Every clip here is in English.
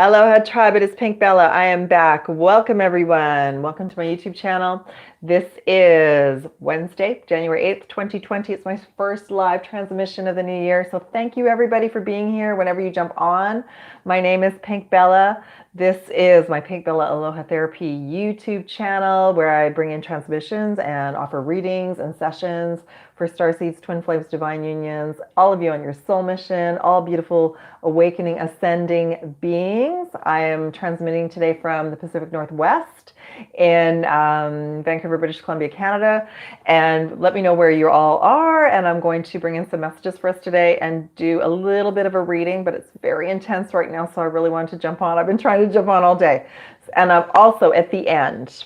Aloha tribe, it is Pink Bella. I am back. Welcome everyone. Welcome to my YouTube channel. This is Wednesday, January 8th, 2020. It's my first live transmission of the new year. So thank you everybody for being here whenever you jump on. My name is Pink Bella. This is my Pink Bella Aloha Therapy YouTube channel where I bring in transmissions and offer readings and sessions for Starseeds, Twin Flames, Divine Unions, all of you on your soul mission, all beautiful, awakening, ascending beings. I am transmitting today from the Pacific Northwest in Vancouver, British Columbia, Canada. And let me know where you all are. And I'm going to bring in some messages for us today and do a little bit of a reading, but it's very intense right now. So I really wanted to jump on. I've been trying to jump on all day. And I'm also at the end.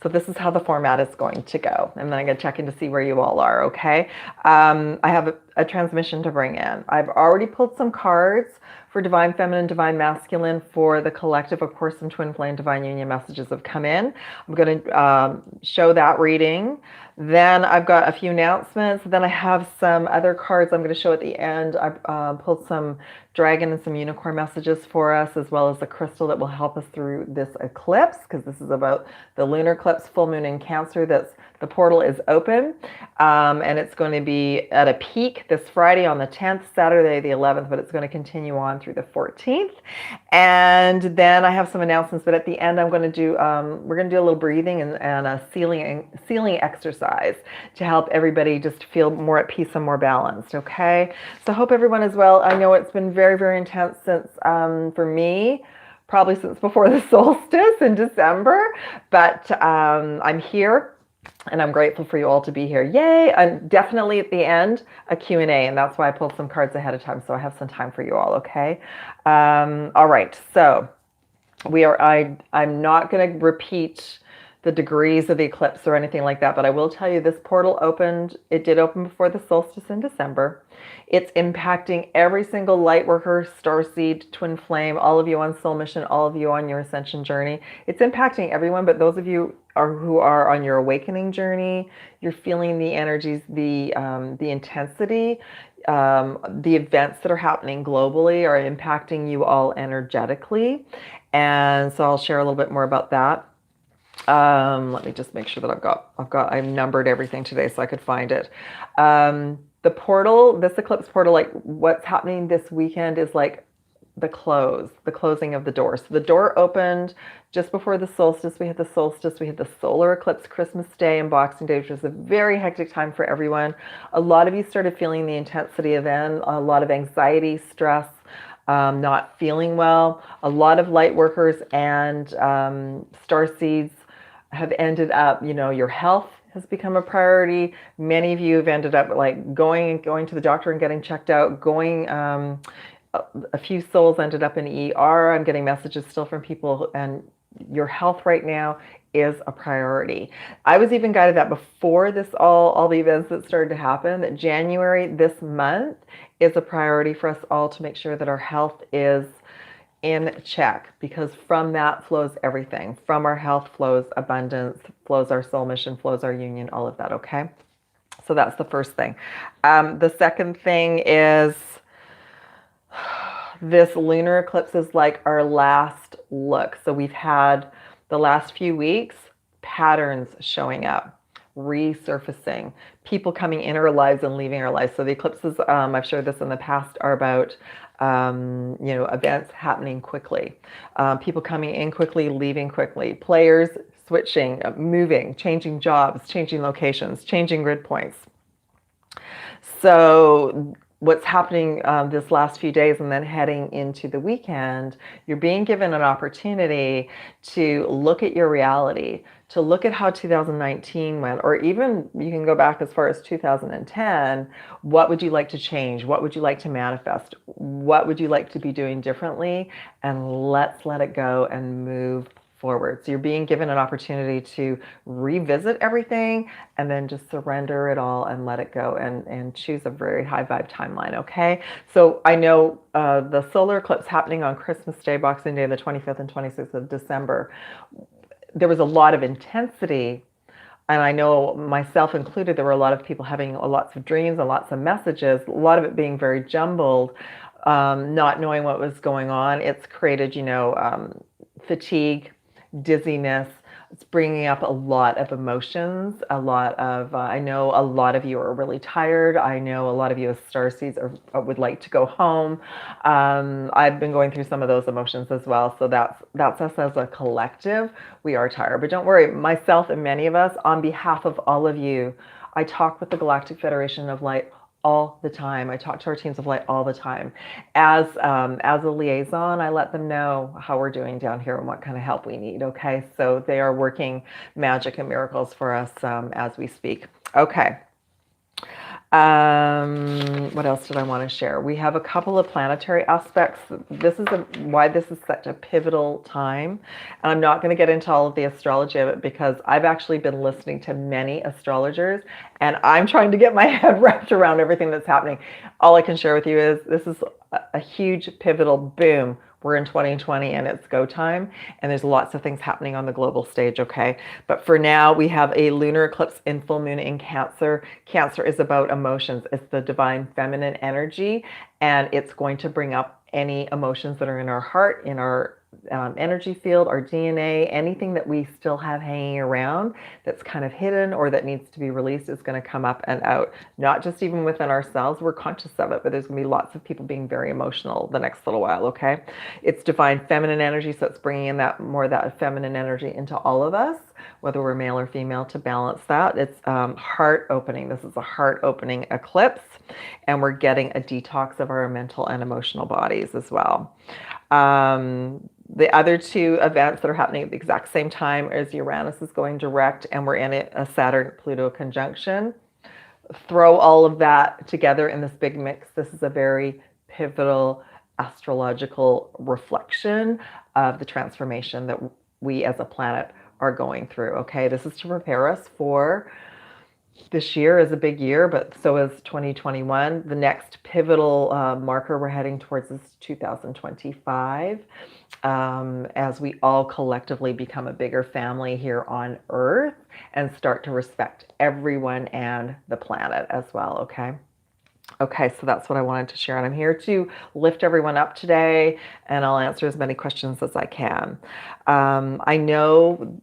So this is how the format is going to go. And then I'm going to check in to see where you all are, okay? I have a transmission to bring in. I've already pulled some cards for Divine Feminine, Divine Masculine for the collective. Of course, some Twin Flame, Divine Union messages have come in. I'm going to show that reading. Then I've got a few announcements. Then I have some other cards I'm going to show at the end. I've pulled some dragon and some unicorn messages for us, as well as a crystal that will help us through this eclipse, because this is about the lunar eclipse, full moon in Cancer. The portal is open, and it's going to be at a peak this Friday on the 10th, Saturday the 11th, but it's going to continue on through the 14th. And then I have some announcements, but at the end I'm going to do, we're going to do a little breathing and a sealing exercise to help everybody just feel more at peace and more balanced, okay? So I hope everyone is well. I know it's been very, very intense since, for me, probably since before the solstice in December, but I'm here. And I'm grateful for you all to be here. Yay! And definitely at the end, a Q&A. And that's why I pulled some cards ahead of time. So I have some time for you all, okay? All right. So I'm not going to repeat the degrees of the eclipse or anything like that, but I will tell you this portal opened. It did open before the solstice in December. It's impacting every single light worker, starseed, twin flame, all of you on soul mission, all of you on your ascension journey. It's impacting everyone, but those of you who are on your awakening journey, you're feeling the energies, the intensity, the events that are happening globally are impacting you all energetically. And so I'll share a little bit more about that. Let me just make sure that I've numbered everything today so I could find it. The portal, this eclipse portal, like what's happening this weekend is like the closing of the door. So the door opened just before the solstice. We had the solar eclipse, Christmas Day and Boxing Day, which was a very hectic time for everyone. A lot of you started feeling the intensity of then, a lot of anxiety, stress, not feeling well. A lot of light workers and starseeds have ended up, your health has become a priority. Many of you have ended up like going to the doctor and getting checked out, a few souls ended up in ER. I'm getting messages still from people, and your health right now is a priority. I was even guided that before this, all the events that started to happen, that January this month is a priority for us all to make sure that our health is in check, because from that flows everything. From our health flows abundance, flows our soul mission, flows our union, all of that, okay? So that's the first thing. The second thing is this lunar eclipse is like our last look. So we've had the last few weeks, patterns showing up, resurfacing, people coming in our lives and leaving our lives. So the eclipses, I've shared this in the past, are about events happening quickly, people coming in quickly, leaving quickly, players switching, moving, changing jobs, changing locations, changing grid points. So what's happening this last few days and then heading into the weekend, you're being given an opportunity to look at your reality, to look at how 2019 went, or even you can go back as far as 2010. What would you like to change? What would you like to manifest? What would you like to be doing differently? And let's let it go and move forward. So you're being given an opportunity to revisit everything and then just surrender it all and let it go and choose a very high vibe timeline, okay? So I know the solar eclipse happening on Christmas Day, Boxing Day, the 25th and 26th of December, there was a lot of intensity. And I know myself included, there were a lot of people having lots of dreams and lots of messages, a lot of it being very jumbled. not knowing what was going on. It's created, fatigue, dizziness. It's bringing up a lot of emotions, a lot of, I know a lot of you are really tired. I know a lot of you as starseeds would like to go home. I've been going through some of those emotions as well. So that's us as a collective. We are tired, but don't worry, myself and many of us, on behalf of all of you, I talk with the Galactic Federation of Light all the time. I talk to our teams of light all the time. As a liaison, I let them know how we're doing down here and what kind of help we need. Okay, so they are working magic and miracles for us as we speak. Okay. What else did I want to share? We have a couple of planetary aspects. This is why this is such a pivotal time. And I'm not going to get into all of the astrology of it because I've actually been listening to many astrologers and I'm trying to get my head wrapped around everything that's happening. All I can share with you is this is a huge pivotal boom. We're in 2020 and it's go time, and there's lots of things happening on the global stage, okay? But for now, we have a lunar eclipse in full moon in Cancer. Cancer is about emotions. It's the divine feminine energy, and it's going to bring up any emotions that are in our heart, in our energy field, our DNA, anything that we still have hanging around that's kind of hidden or that needs to be released is going to come up and out. Not just even within ourselves, we're conscious of it, but there's going to be lots of people being very emotional the next little while, okay? It's divine feminine energy, so it's bringing in that feminine energy into all of us, whether we're male or female, to balance that. It's heart opening. This is a heart opening eclipse, and we're getting a detox of our mental and emotional bodies as well. The other two events that are happening at the exact same time is Uranus is going direct, and we're in a Saturn-Pluto conjunction. Throw all of that together in this big mix. This is a very pivotal astrological reflection of the transformation that we as a planet are going through. Okay, this is to prepare us for this year is a big year, but so is 2021. The next pivotal marker we're heading towards is 2025, as we all collectively become a bigger family here on Earth and start to respect everyone and the planet as well, okay? Okay, so that's what I wanted to share, and I'm here to lift everyone up today, and I'll answer as many questions as I can. I know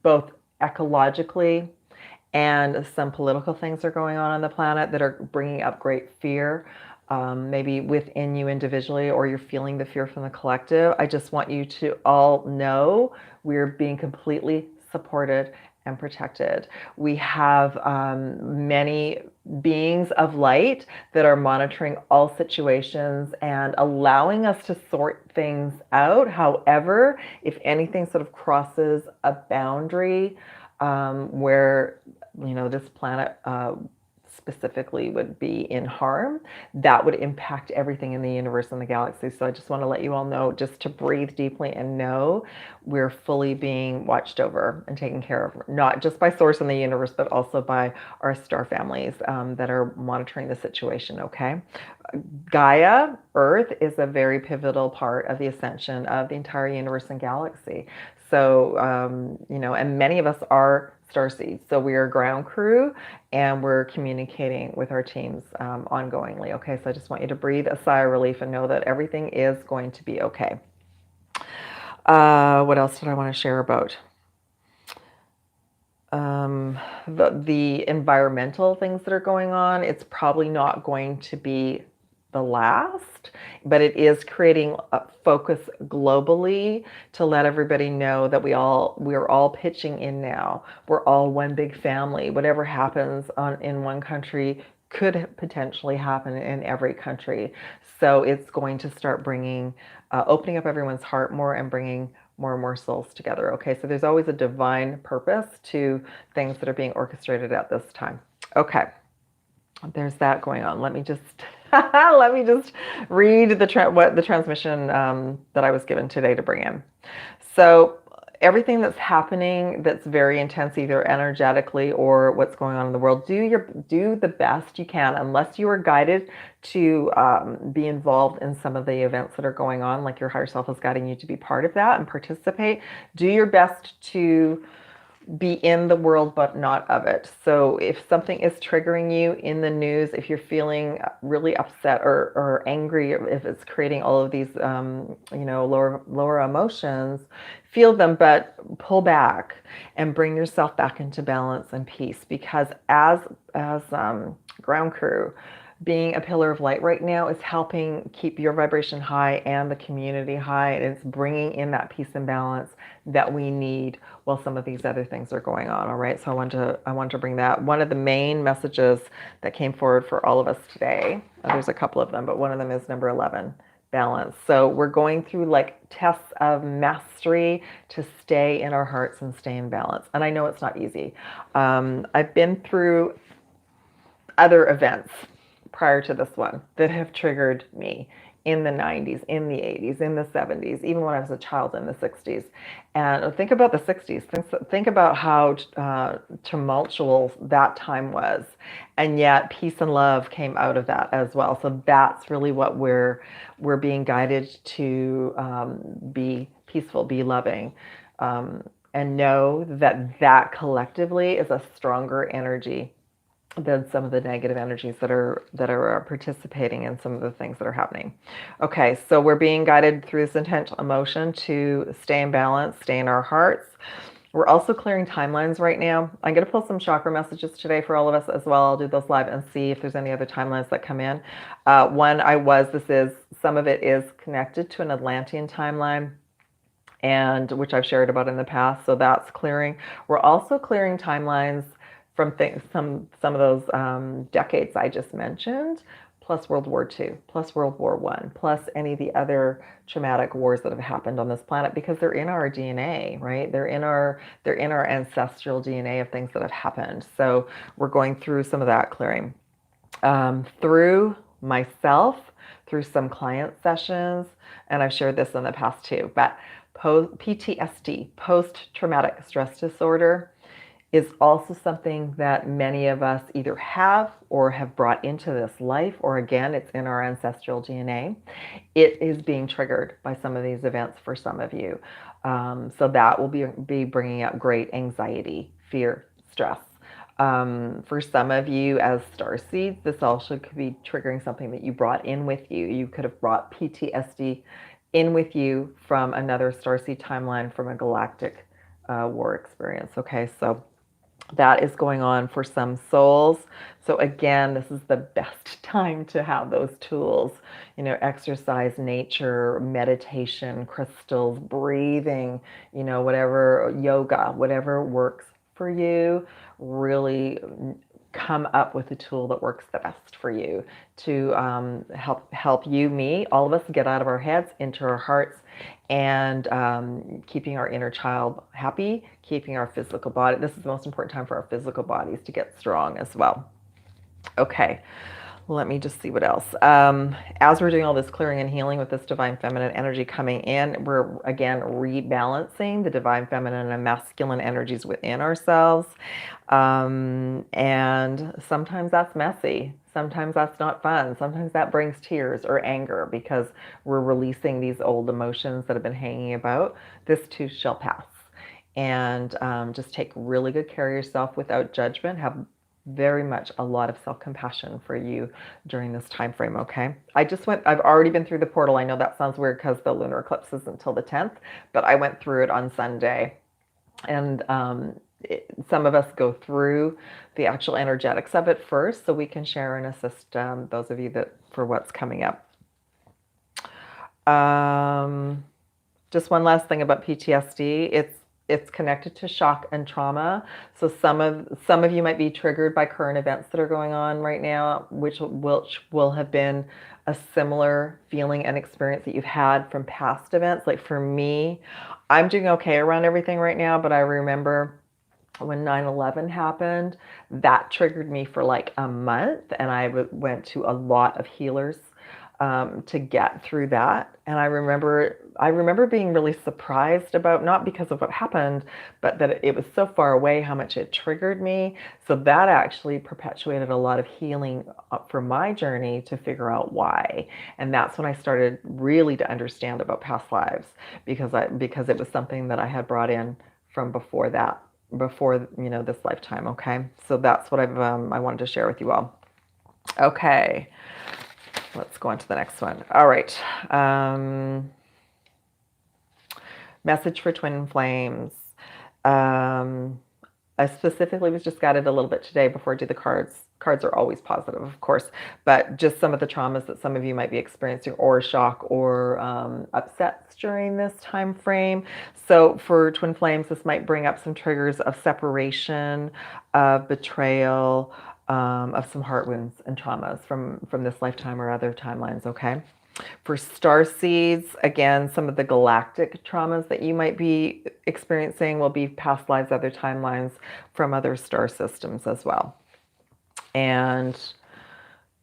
both ecologically and some political things are going on the planet that are bringing up great fear, maybe within you individually, or you're feeling the fear from the collective. I just want you to all know we're being completely supported and protected. We have many beings of light that are monitoring all situations and allowing us to sort things out. However, if anything sort of crosses a boundary where this planet specifically would be in harm, that would impact everything in the universe and the galaxy. So I just want to let you all know, just to breathe deeply and know we're fully being watched over and taken care of, not just by source in the universe, but also by our star families that are monitoring the situation, okay? Gaia, Earth, is a very pivotal part of the ascension of the entire universe and galaxy. So, and many of us are starseeds. So we are ground crew and we're communicating with our teams ongoingly. Okay, so I just want you to breathe a sigh of relief and know that everything is going to be okay. What else did I want to share about? The environmental things that are going on, it's probably not going to be the last, but it is creating a focus globally to let everybody know that we're all pitching in now. We're all one big family. Whatever happens in one country could potentially happen in every country. So it's going to start opening up everyone's heart more and bringing more and more souls together. Okay, so there's always a divine purpose to things that are being orchestrated at this time. Okay, there's that going on. Let me just read what the transmission that I was given today to bring in. So everything that's happening that's very intense, either energetically or what's going on in the world, do the best you can, unless you are guided to be involved in some of the events that are going on, like your higher self is guiding you to be part of that and participate. Do your best to be in the world but not of it. So if something is triggering you in the news, if you're feeling really upset or angry, if it's creating all of these lower emotions, feel them, but pull back and bring yourself back into balance and peace. Because as ground crew, being a pillar of light right now is helping keep your vibration high and the community high, and it's bringing in that peace and balance that we need while some of these other things are going on. All right, so I want to bring that. One of the main messages that came forward for all of us today, there's a couple of them, but one of them is number 11, balance. So we're going through like tests of mastery to stay in our hearts and stay in balance, and I know it's not easy. I've been through other events prior to this one that have triggered me in the 90s, in the 80s, in the 70s, even when I was a child in the 60s. And think about the 60s. Think about how tumultuous that time was. And yet peace and love came out of that as well. So that's really what we're being guided to be peaceful, be loving. And know that that collectively is a stronger energy than some of the negative energies that are participating in some of the things that are happening. Okay, so we're being guided through this intentional emotion to stay in balance, stay in our hearts. We're also clearing timelines right now. I'm going to pull some chakra messages today for all of us as well. I'll do those live and see if there's any other timelines that come in. Some of it is connected to an Atlantean timeline, and which I've shared about in the past. So that's clearing. We're also clearing timelines from some of those decades I just mentioned, plus World War II, plus World War I, plus any of the other traumatic wars that have happened on this planet, because they're in our DNA, right? They're in our ancestral DNA of things that have happened. So we're going through some of that clearing through myself, through some client sessions, and I've shared this in the past too. But PTSD, post-traumatic stress disorder, is also something that many of us either have or have brought into this life, or again, it's in our ancestral DNA. It is being triggered by some of these events for some of you. So that will be bringing up great anxiety, fear, stress. For some of you as starseeds, this also could be triggering something that you brought in with you. You could have brought PTSD in with you from another starseed timeline, from a galactic war experience. Okay, so that is going on for some souls. So again, this is the best time to have those tools, exercise, nature, meditation, crystals, breathing, whatever, yoga, whatever works for you. Really come up with a tool that works the best for you to help you, me, all of us get out of our heads into our hearts, and keeping our inner child happy, keeping our physical body. This is the most important time for our physical bodies to get strong as well. Okay, let me just see what else. As we're doing all this clearing and healing with this divine feminine energy coming in, we're again rebalancing the divine feminine and masculine energies within ourselves. And sometimes that's messy. Sometimes that's not fun. Sometimes that brings tears or anger because we're releasing these old emotions that have been hanging about. This too shall pass. And just take really good care of yourself without judgment. Have very much a lot of self-compassion for you during this time frame. Okay, I've already been through the portal. I know that sounds weird because the lunar eclipse isn't until the 10th, but I went through it on Sunday. And some of us go through the actual energetics of it first, so we can share and assist those of you for what's coming up. Just one last thing about PTSD. It's connected to shock and trauma. So some of you might be triggered by current events that are going on right now, which will have been a similar feeling and experience that you've had from past events. Like for me, I'm doing okay around everything right now, but I remember when 9/11 happened, that triggered me for like a month, and I went to a lot of healers to get through that. And I remember being really surprised about, not because of what happened, but that it was so far away, how much it triggered me. So that actually perpetuated a lot of healing for my journey to figure out why. And that's when I started really to understand about past lives, because it was something that I had brought in from before that before, this lifetime. Okay. So that's what I wanted to share with you all. Okay. Let's go on to the next one. All right. Message for twin flames. I specifically was just guided a little bit today before I do the cards. Cards are always positive, of course, but just some of the traumas that some of you might be experiencing, or shock, or upsets during this time frame. So for twin flames, this might bring up some triggers of separation, of betrayal, of some heart wounds and traumas from this lifetime or other timelines. Okay. For starseeds, again, some of the galactic traumas that you might be experiencing will be past lives, other timelines from other star systems as well. And,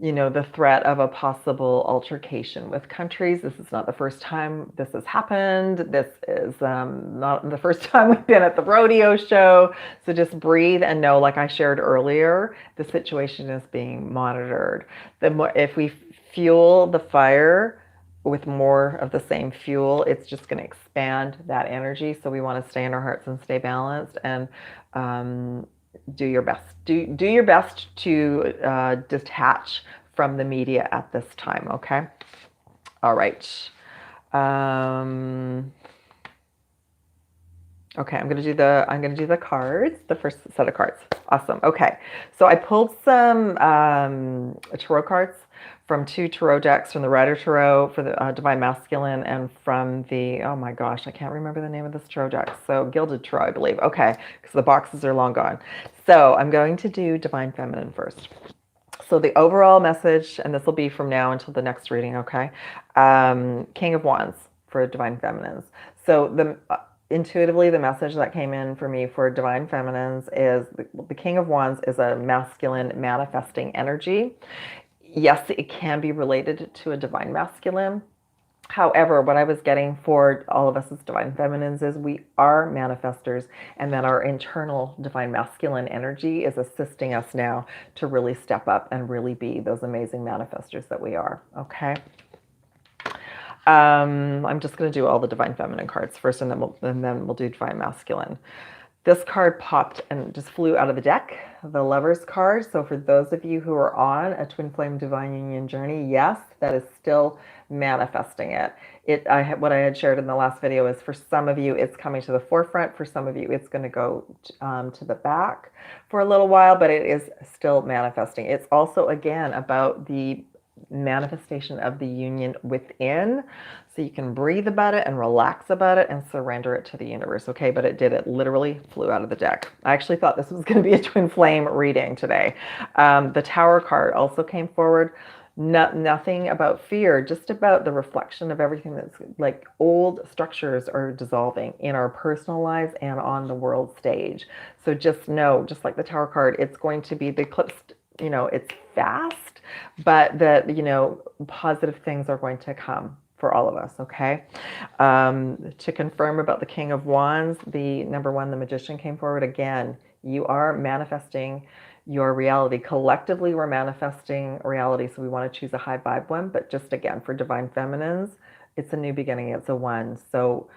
the threat of a possible altercation with countries. This is not the first time this has happened. This is not the first time we've been at the rodeo show. So just breathe and know, like I shared earlier, the situation is being monitored. If we fuel the fire with more of the same fuel, it's just going to expand that energy. So we want to stay in our hearts and stay balanced, and do your best. Do your best to detach from the media at this time. Okay. All right. Okay, I'm gonna do the cards, the first set of cards. Awesome. Okay, so I pulled some tarot cards from 2 tarot decks, from the Rider Tarot for the Divine Masculine, and from the, oh my gosh, I can't remember the name of this tarot deck. So Gilded Tarot, I believe. Okay, because the boxes are long gone. So I'm going to do Divine Feminine first. So the overall message, and this will be from now until the next reading. Okay, King of Wands for Divine Feminines. So intuitively, the message that came in for me for Divine Feminines is the King of Wands is a masculine manifesting energy. Yes, it can be related to a divine masculine. However, what I was getting for all of us as divine feminines is we are manifestors, and that our internal divine masculine energy is assisting us now to really step up and really be those amazing manifestors that we are. Okay. I'm just going to do all the divine feminine cards first, and then we'll do divine masculine. This card popped and just flew out of the deck, the Lover's card. So for those of you who are on a twin flame divine union journey, yes, that is still manifesting it. What I had shared in the last video is, for some of you, it's coming to the forefront. For some of you, it's going to go to the back for a little while, but it is still manifesting. It's also, again, about the manifestation of the union within, so you can breathe about it and relax about it and surrender it to the universe. Okay, but it literally flew out of the deck. I actually thought this was going to be a twin flame reading today. The Tower card also came forward. Nothing about fear, just about the reflection of everything that's like old structures are dissolving in our personal lives and on the world stage. So just know, just like the Tower card, it's going to be the eclipse. It's fast, but that, positive things are going to come for all of us. Okay. To confirm about the King of Wands, the number 1, the Magician, came forward again. You are manifesting your reality. Collectively, we're manifesting reality. So we want to choose a high vibe one, but just again, for divine feminines, it's a new beginning. It's a 1. So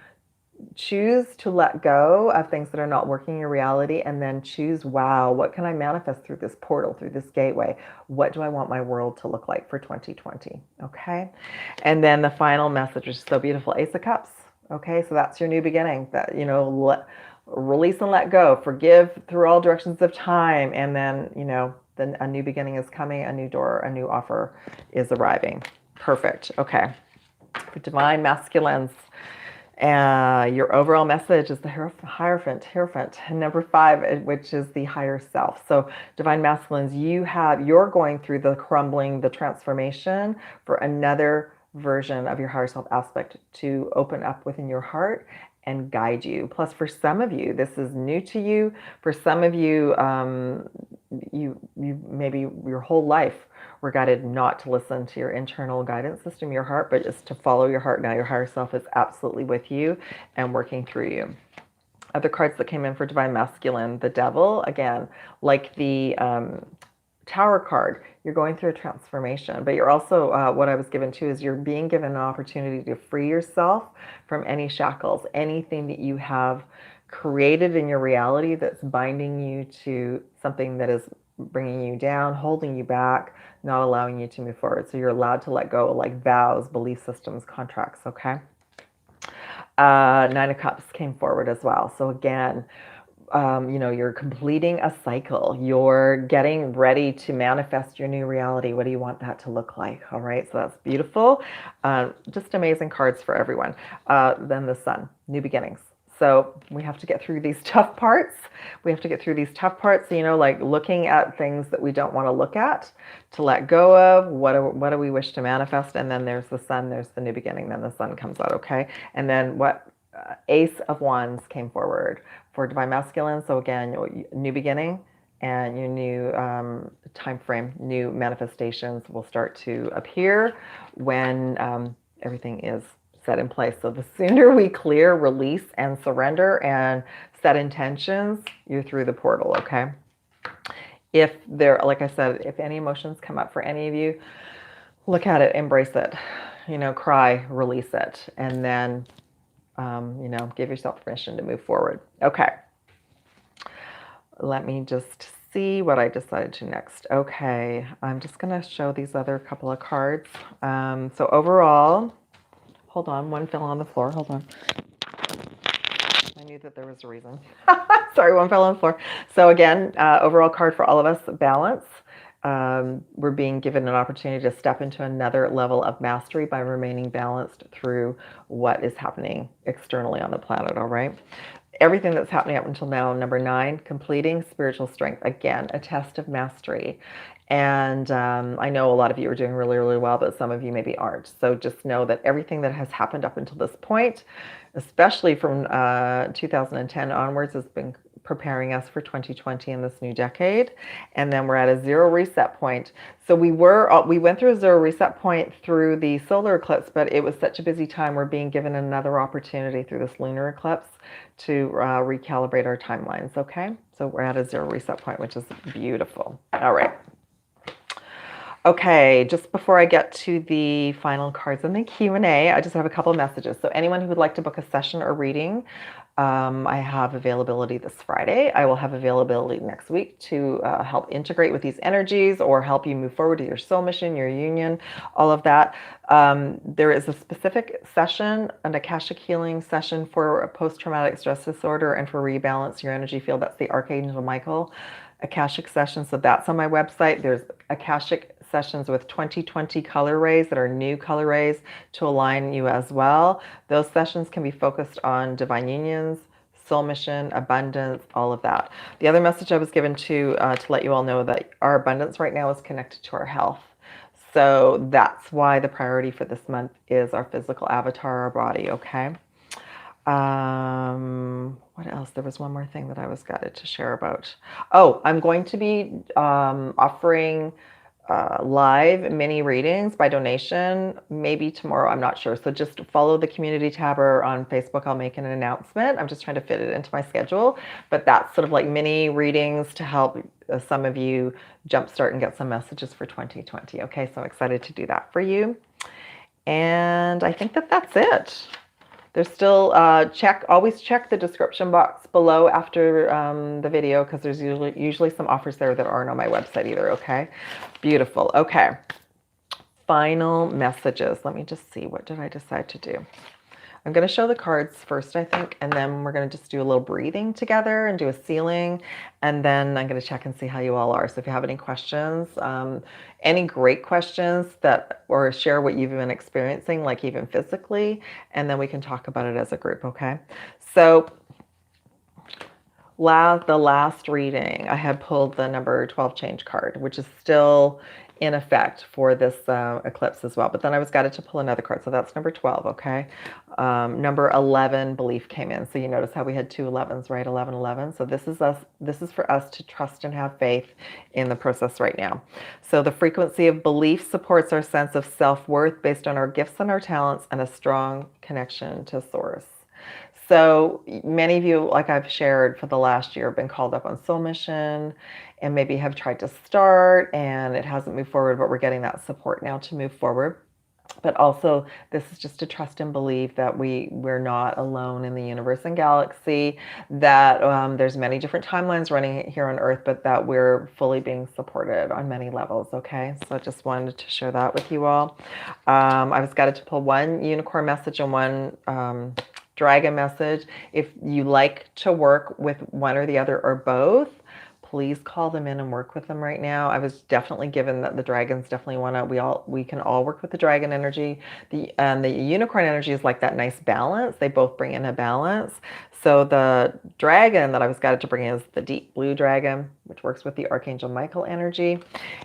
choose to let go of things that are not working in your reality, and then choose, wow, what can I manifest through this portal, through this gateway? What do I want my world to look like for 2020? Okay. And then the final message is so beautiful, Ace of Cups. Okay. So that's your new beginning, that, release and let go, forgive through all directions of time. And then, then a new beginning is coming, a new door, a new offer is arriving. Perfect. Okay. For divine masculines, your overall message is the Hierophant, number 5, which is the higher self. So divine masculines, you're going through the crumbling, the transformation for another version of your higher self aspect to open up within your heart and guide you. Plus, for some of you, this is new to you. For some of you, you maybe your whole life were guided not to listen to your internal guidance system, your heart, but just to follow your heart. Now your higher self is absolutely with you and working through you. Other cards that came in for divine masculine, the Devil, again, like the Tower card, you're going through a transformation, but you're also, what I was given too, is you're being given an opportunity to free yourself from any shackles, anything that you have created in your reality that's binding you to something that is bringing you down, holding you back, not allowing you to move forward. So you're allowed to let go, like vows, belief systems, contracts, okay? Nine of Cups came forward as well. So again, you know, you're completing a cycle. You're getting ready to manifest your new reality. What do you want that to look like? All right, so that's beautiful. Just amazing cards for everyone. Then the Sun, new beginnings. So we have to get through these tough parts. We have to get through these tough parts, you know, like looking at things that we don't want to look at, to let go of. What do we wish to manifest? And then there's the Sun, there's the new beginning. Then the Sun comes out, okay? And then what? Ace of Wands came forward for Divine Masculine. So again, new beginning and your new time frame, new manifestations will start to appear when everything is set in place. So the sooner we clear, release, and surrender and set intentions, you're through the portal, okay? If there, like I said, if any emotions come up for any of you, look at it, embrace it, you know, cry, release it, and then, you know, give yourself permission to move forward. Okay. Let me just see what I decided to next. Okay. I'm just going to show these other couple of cards. So overall, hold on, one fell on the floor. Hold on. I knew that there was a reason. Sorry, one fell on the floor. So again, overall card for all of us, balance. We're being given an opportunity to step into another level of mastery by remaining balanced through what is happening externally on the planet, all right? Everything that's happening up until now, number 9, completing spiritual strength. Again, a test of mastery. And I know a lot of you are doing really, really well, but some of you maybe aren't. So just know that everything that has happened up until this point, especially from 2010 onwards, has been preparing us for 2020 in this new decade. And then we're at a zero reset point. So we went through a zero reset point through the solar eclipse, but it was such a busy time. We're being given another opportunity through this lunar eclipse to recalibrate our timelines, okay? So we're at a zero reset point, which is beautiful. All right. Okay, just before I get to the final cards and the Q&A, I just have a couple of messages. So anyone who would like to book a session or reading, I have availability this Friday. I will have availability next week to help integrate with these energies or help you move forward to your soul mission, your union, all of that. There is a specific session, an AKASHIC healing session for a post-traumatic stress disorder and for rebalance your energy field. That's the Archangel Michael AKASHIC session. So that's on my website. There's AKASHIC sessions with 2020 color rays that are new color rays to align you as well. Those sessions can be focused on divine unions, soul mission, abundance, all of that. The other message I was given to let you all know that our abundance right now is connected to our health. So that's why the priority for this month is our physical avatar, our body, okay? What else? There was one more thing that I was guided to share about. Oh, I'm going to be offering live mini readings by donation, maybe tomorrow, I'm not sure. So just follow the community tab or on Facebook, I'll make an announcement. I'm just trying to fit it into my schedule, but that's sort of like mini readings to help some of you jumpstart and get some messages for 2020. Okay, so I'm excited to do that for you. And I think that that's it. There's still, always check the description box below after the video because there's usually some offers there that aren't on my website either, okay? Beautiful, okay. Final messages. Let me just see, what did I decide to do? I'm going to show the cards first, I think, and then we're going to just do a little breathing together and do a sealing, and then I'm going to check and see how you all are. So if you have any questions, any great questions or share what you've been experiencing, like even physically, and then we can talk about it as a group, okay? So the last reading, I had pulled the number 12 change card, which is still in effect for this eclipse as well. But then I was guided to pull another card. So that's number 12, okay? Number 11, belief came in. So you notice how we had 2 11s, right? 11, 11. So this is us. This is for us to trust and have faith in the process right now. So the frequency of belief supports our sense of self-worth based on our gifts and our talents and a strong connection to source. So many of you, like I've shared for the last year, have been called up on soul mission and maybe have tried to start and it hasn't moved forward, but we're getting that support now to move forward. But also, this is just to trust and believe that we're not alone in the universe and galaxy, that there's many different timelines running here on Earth, but that we're fully being supported on many levels, okay? So I just wanted to share that with you all. I was guided to pull one unicorn message and one dragon message. If you like to work with one or the other or both, please call them in and work with them right now. I was definitely given that the dragons definitely want to, we can all work with the dragon energy. The unicorn energy is like that nice balance. They both bring in a balance. So the dragon that I was guided to bring in is the deep blue dragon, which works with the Archangel Michael energy.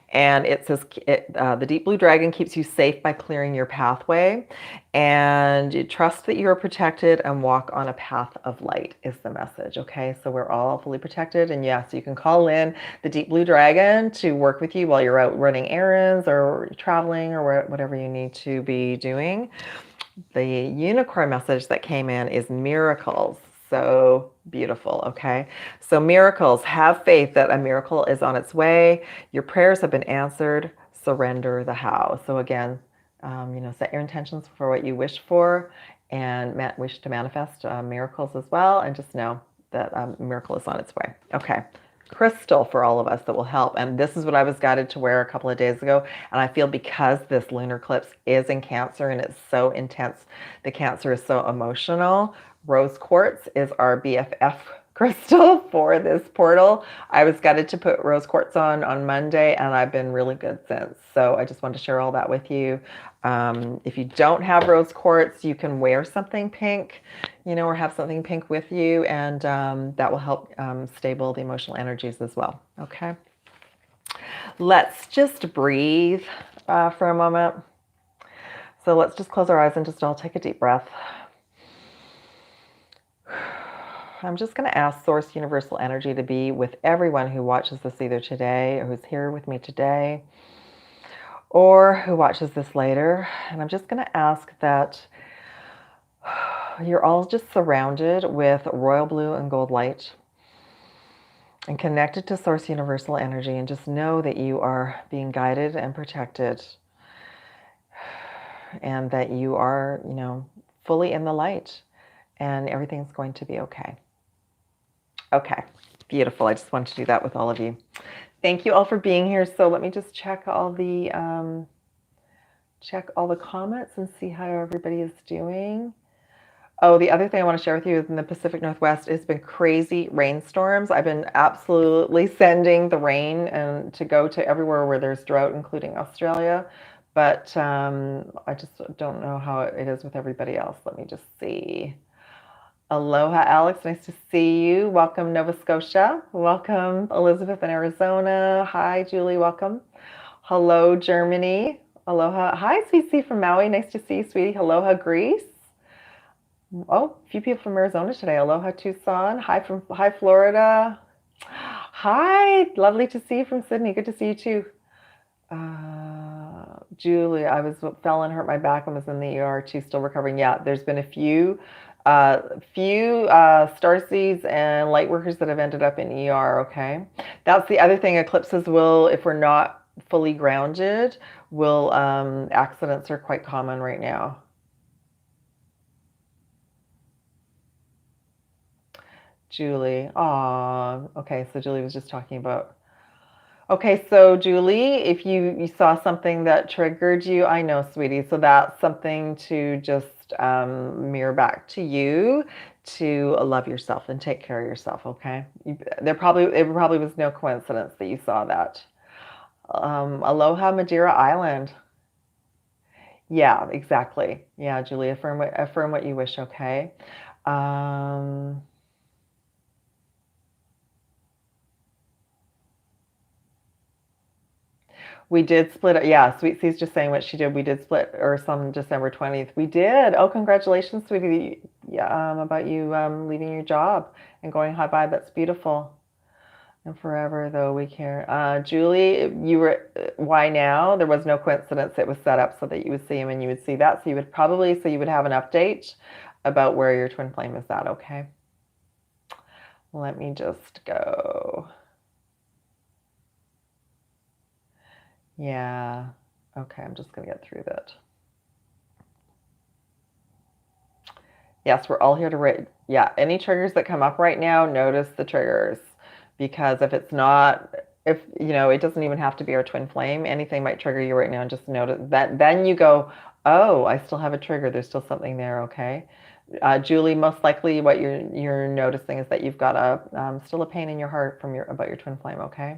And it says the deep blue dragon keeps you safe by clearing your pathway, and you trust that you are protected and walk on a path of light is the message. Okay, so we're all fully protected, and yes, you can call in the deep blue dragon to work with you while you're out running errands or traveling or whatever you need to be doing. The unicorn message that came in is miracles. So beautiful. Okay. So miracles, have faith that a miracle is on its way. Your prayers have been answered. Surrender the how. So again, set your intentions for what you wish for and wish to manifest miracles as well. And just know that a miracle is on its way. Okay. Crystal for all of us that will help. And this is what I was guided to wear a couple of days ago. And I feel because this lunar eclipse is in Cancer and it's so intense, the Cancer is so emotional, rose quartz is our BFF crystal for this portal. I was guided to put rose quartz on Monday, and I've been really good since. So I just wanted to share all that with you. If you don't have rose quartz, you can wear something pink, or have something pink with you, and that will help stable the emotional energies as well. Okay. Let's just breathe for a moment. So let's just close our eyes and just all take a deep breath. I'm just going to ask Source Universal Energy to be with everyone who watches this either today or who's here with me today or who watches this later. And I'm just going to ask that you're all just surrounded with royal blue and gold light and connected to Source Universal Energy, and just know that you are being guided and protected and that you are, fully in the light and everything's going to be okay. Okay, beautiful. I just wanted to do that with all of you. Thank you all for being here. So let me just check all the comments and see how everybody is doing. Oh, the other thing I want to share with you is in the Pacific Northwest, it's been crazy rainstorms. I've been absolutely sending the rain and to go to everywhere where there's drought, including Australia. But I just don't know how it is with everybody else. Let me just see. Aloha, Alex. Nice to see you. Welcome, Nova Scotia. Welcome, Elizabeth in Arizona. Hi, Julie. Welcome. Hello, Germany. Aloha. Hi, Sweet C from Maui. Nice to see you, sweetie. Aloha, Greece. Oh, a few people from Arizona today. Aloha, Tucson. Hi, Florida. Hi, lovely to see you from Sydney. Good to see you too. Julie, I fell and hurt my back and was in the ER too, still recovering. Yeah, there's been a few starseeds and light workers that have ended up in ER. Okay, that's the other thing. Eclipses will, if we're not fully grounded, accidents are quite common right now. Julie, okay, so Julie was just talking about. Okay, so Julie, if you saw something that triggered you, I know, sweetie. So that's something to just mirror back to you to love yourself and take care of yourself. Okay, it probably was no coincidence that you saw that. Aloha, Madeira Island. Yeah, exactly. Yeah, Julie, affirm what you wish. Okay. We did split it. Yeah, Sweet C's just saying what she did. We did split or some December 20th. We did. Oh, congratulations, sweetie. Yeah, about you leaving your job and going high-bye. That's beautiful. And forever, though, we care. Julie, why now? There was no coincidence. It was set up so that you would see him and you would see that. So you would have an update about where your twin flame is at, okay? Let me just go. Yeah. Okay, I'm just going to get through that. Yes, we're all here to rate. Yeah, any triggers that come up right now, notice the triggers. Because if it's not, if you know, it doesn't even have to be our twin flame. Anything might trigger you right now, and just notice that. Then you go, oh, I still have a trigger. There's still something there. Okay, Julie, most likely what you're noticing is that you've got a still a pain in your heart from your about your twin flame. Okay.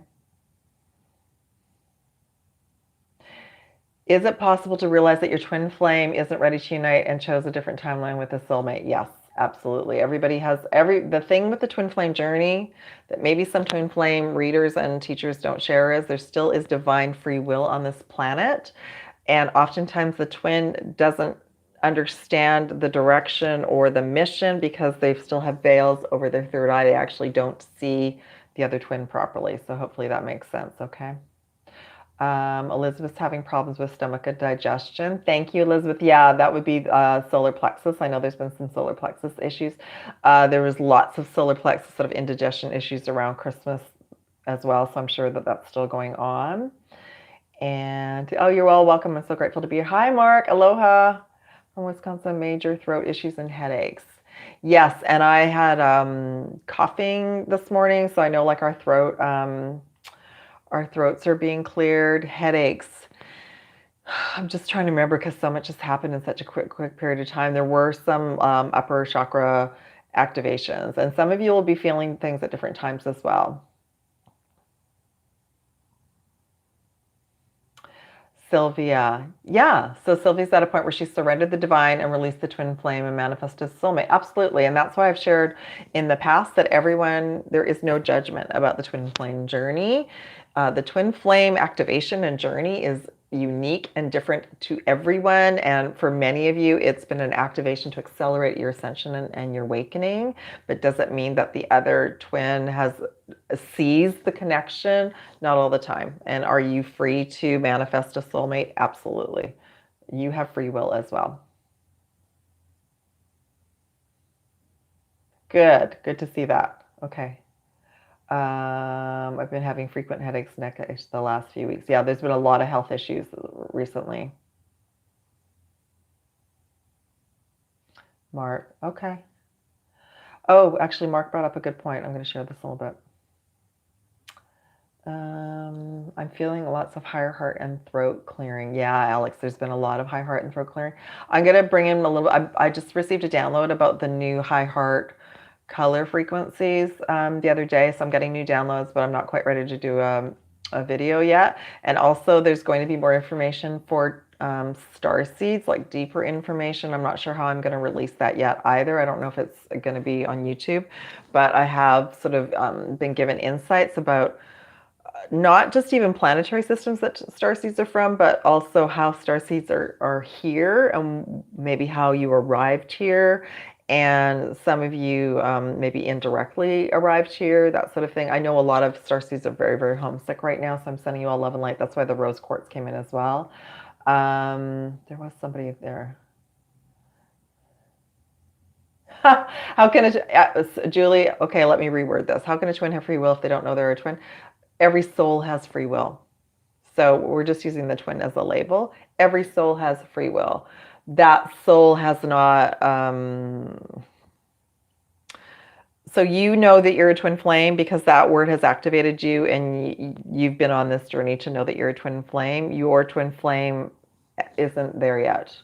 Is it possible to realize that your twin flame isn't ready to unite and chose a different timeline with a soulmate? Yes, absolutely. Everybody has the thing with the twin flame journey that maybe some twin flame readers and teachers don't share is there still is divine free will on this planet. And oftentimes the twin doesn't understand the direction or the mission because they still have veils over their third eye. They actually don't see the other twin properly. So hopefully that makes sense. Okay. Elizabeth's having problems with stomach and digestion. Thank you, Elizabeth. Yeah, that would be solar plexus. I know there's been some solar plexus issues. There was lots of solar plexus sort of indigestion issues around Christmas as well, so I'm sure that that's still going on. And oh, you're all welcome. I'm so grateful to be here. Hi, Mark. Aloha from Wisconsin. Major throat issues and headaches. Yes, and I had coughing this morning, so I know like our throats are being cleared, headaches. I'm just trying to remember because so much has happened in such a quick period of time. There were some upper chakra activations, and some of you will be feeling things at different times as well. Sylvia. Yeah. So Sylvia's at a point where she surrendered the divine and released the twin flame and manifested soulmate. Absolutely. And that's why I've shared in the past that there is no judgment about the twin flame journey. The twin flame activation and journey is unique and different to everyone. And for many of you, it's been an activation to accelerate your ascension and your awakening. But does it mean that the other twin sees the connection? Not all the time. And are you free to manifest a soulmate? Absolutely. You have free will as well. Good to see that. Okay. I've been having frequent headaches, neck aches the last few weeks. Yeah, there's been a lot of health issues recently. Mark, okay. Oh, actually, Mark brought up a good point. I'm going to share this a little bit. I'm feeling lots of higher heart and throat clearing. Yeah, Alex, there's been a lot of high heart and throat clearing. I'm going to bring in a little, I just received a download about the new high heart color frequencies the other day. So I'm getting new downloads, but I'm not quite ready to do a video yet. And also there's going to be more information for star seeds, like deeper information. I'm not sure how I'm going to release that yet either. I don't know if it's going to be on YouTube, but I have sort of been given insights about not just even planetary systems that starseeds are from, but also how starseeds are here and maybe how you arrived here. And some of you maybe indirectly arrived here, that sort of thing. I know a lot of starseeds are very, very homesick right now, so I'm sending you all love and light. That's why the rose quartz came in as well. There was somebody there. How can Julie, okay, let me reword this. How can a twin have free will if they don't know they're a twin? Every soul has free will. So we're just using the twin as a label. Every soul has free will. That soul has not. So you know that you're a twin flame because that word has activated you and you've been on this journey to know that you're a twin flame. Your twin flame isn't there yet,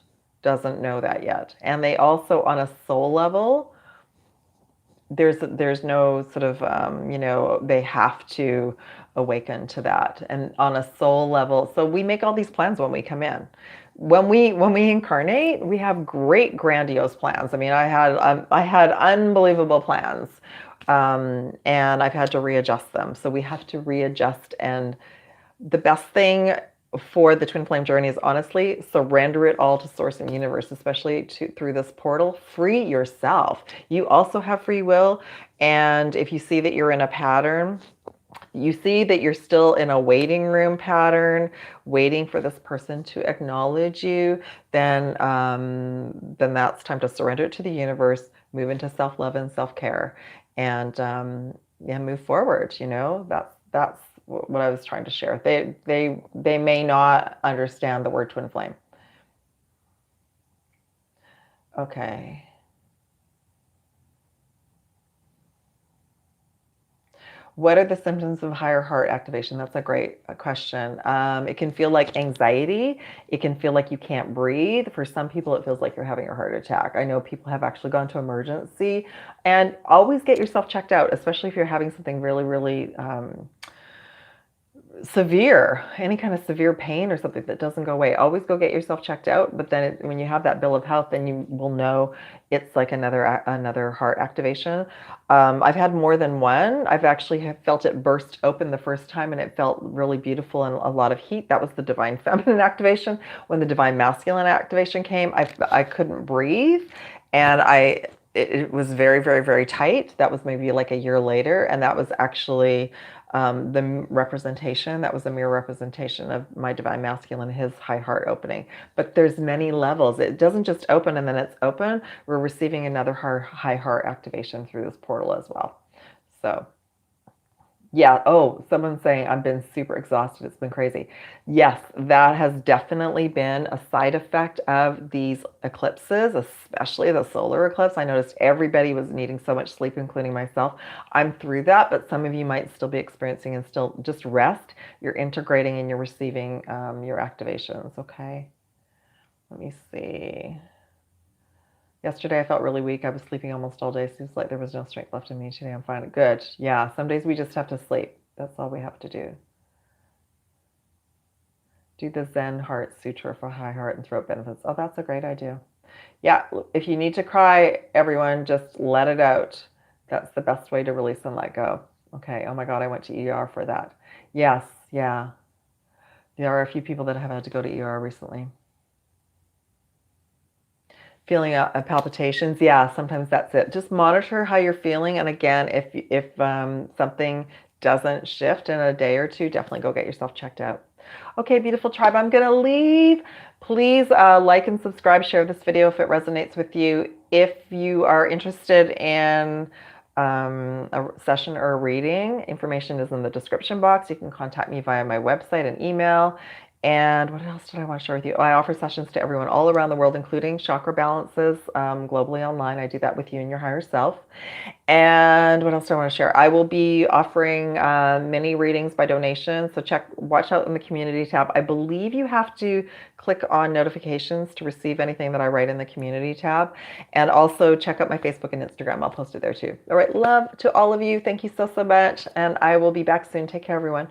doesn't know that yet. And they also, on a soul level, there's no sort of they have to awaken to that. And on a soul level, so we make all these plans when we come in. When we incarnate, we have great grandiose plans. I mean, I had unbelievable plans, and I've had to readjust them. So we have to readjust. And the best thing for the twin flame journey is honestly surrender it all to source and universe, especially through this portal. Free yourself. You also have free will. And if you see that you're in a pattern, you see that you're still in a waiting room pattern, waiting for this person to acknowledge you, then that's time to surrender it to the universe, move into self-love and self-care, and move forward. That's what I was trying to share. They may not understand the word twin flame. Okay. What are the symptoms of higher heart activation? That's a great question. It can feel like anxiety. It can feel like you can't breathe. For some people, it feels like you're having a heart attack. I know people have actually gone to emergency. And always get yourself checked out, especially if you're having something really, really severe, any kind of severe pain or something that doesn't go away. Always go get yourself checked out. But then when you have that bill of health, then you will know it's like another heart activation. I've had more than one. I've actually felt it burst open the first time, and it felt really beautiful and a lot of heat. That was the divine feminine activation. When the divine masculine activation came, I couldn't breathe, and it was very, very, very tight. That was maybe like a year later, and that was actually the representation. That was a mirror representation of my divine masculine, his high heart opening. But there's many levels. It doesn't just open and then it's open. We're receiving another high heart activation through this portal as well. So yeah. Oh, someone's saying I've been super exhausted. It's been crazy. Yes, that has definitely been a side effect of these eclipses, especially the solar eclipse. I noticed everybody was needing so much sleep, including myself. I'm through that, but some of you might still be experiencing and still just rest. You're integrating and you're receiving your activations. Okay. Let me see. Yesterday I felt really weak. I was sleeping almost all day. Seems like there was no strength left in me. Today I'm fine. Good. Yeah, some days we just have to sleep. That's all we have to do. Do the Zen Heart Sutra for high heart and throat benefits. Oh, that's a great idea. Yeah, if you need to cry, everyone, just let it out. That's the best way to release and let go. Okay. Oh my God, I went to ER for that. Yes. Yeah. There are a few people that have had to go to ER recently. Feeling palpitations, yeah, sometimes that's it. Just monitor how you're feeling, and again, if something doesn't shift in a day or two, definitely go get yourself checked out. Okay, beautiful tribe, I'm gonna leave. Please like and subscribe, share this video if it resonates with you. If you are interested in a session or a reading, information is in the description box. You can contact me via my website and email. And what else did I want to share with you? Oh, I offer sessions to everyone all around the world, including chakra balances globally online. I do that with you and your higher self. And what else do I want to share? I will be offering mini readings by donation. So watch out in the community tab. I believe you have to click on notifications to receive anything that I write in the community tab. And also check out my Facebook and Instagram. I'll post it there too. All right. Love to all of you. Thank you so, so much. And I will be back soon. Take care, everyone.